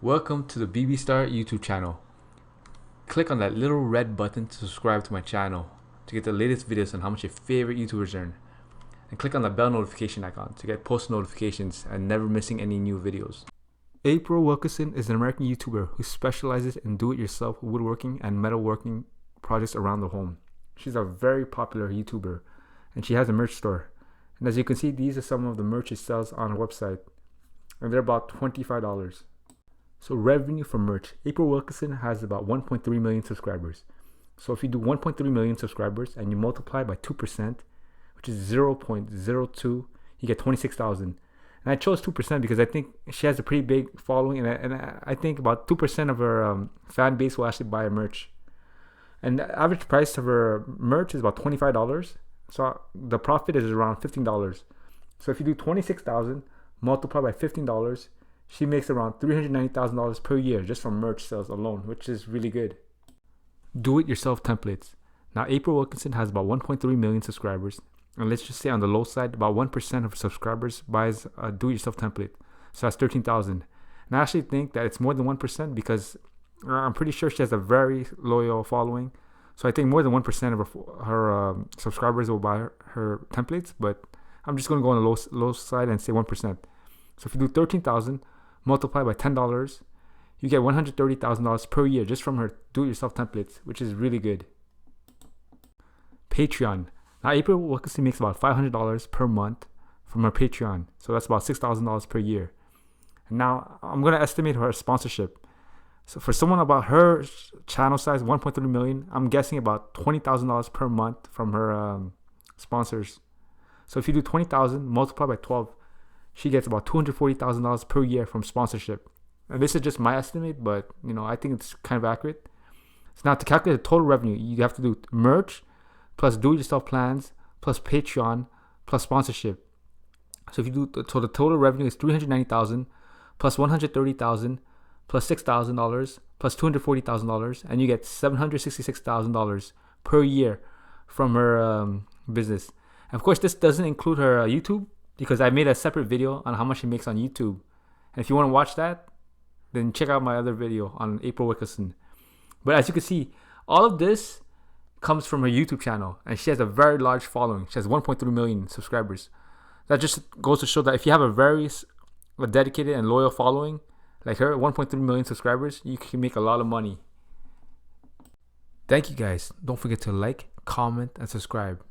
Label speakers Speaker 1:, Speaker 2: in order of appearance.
Speaker 1: Welcome to the BB Star YouTube channel. Click on that little red button to subscribe to my channel to get the latest videos on how much your favorite YouTubers earn. And click on the bell notification icon to get post notifications and never missing any new videos. April Wilkerson is an American YouTuber who specializes in do-it-yourself woodworking and metalworking projects around the home. She's a very popular YouTuber and she has a merch store. And as you can see, these are some of the merch she sells on her website. And they're about $25. So revenue from merch. April Wilkerson has about 1.3 million subscribers. So if you do 1.3 million subscribers and you multiply by 2%, which is 0.02, you get 26,000. And I chose 2% because I think she has a pretty big following, and I think about 2% of her fan base will actually buy her merch. And the average price of her merch is about $25. So the profit is around $15. So if you do 26,000 multiplied by $15, she makes around $390,000 per year just from merch sales alone, which is really good. Do-it-yourself templates. Now, April Wilkerson has about 1.3 million subscribers. And let's just say on the low side, about 1% of subscribers buys a do-it-yourself template. So that's 13,000. And I actually think that it's more than 1% because I'm pretty sure she has a very loyal following. So I think more than 1% of her subscribers will buy her templates. But I'm just going to go on the low side and say 1%. So if you do 13,000 multiplied by $10, you get $130,000 per year just from her do-it-yourself templates, which is really good. Patreon. Now, April Wilkerson makes about $500 per month from her Patreon. So that's about $6,000 per year. And now, I'm going to estimate her sponsorship. So for someone about her channel size, 1.3 million, I'm guessing about $20,000 per month from her sponsors. So if you do 20,000 multiplied by 12, she gets about $240,000 per year from sponsorship. And this is just my estimate, but I think it's kind of accurate. So now to calculate the total revenue, you have to do merch plus do-it-yourself plans plus Patreon plus sponsorship. So if you do the total revenue is $390,000 plus $130,000 plus $6,000 plus $240,000, and you get $766,000 per year from her business. And of course, this doesn't include her YouTube, because I made a separate video on how much she makes on YouTube. And if you want to watch that, then check out my other video on April Wilkerson. But as you can see, all of this comes from her YouTube channel. And she has a very large following. She has 1.3 million subscribers. That just goes to show that if you have a very dedicated and loyal following, like her, 1.3 million subscribers, you can make a lot of money. Thank you guys. Don't forget to like, comment, and subscribe.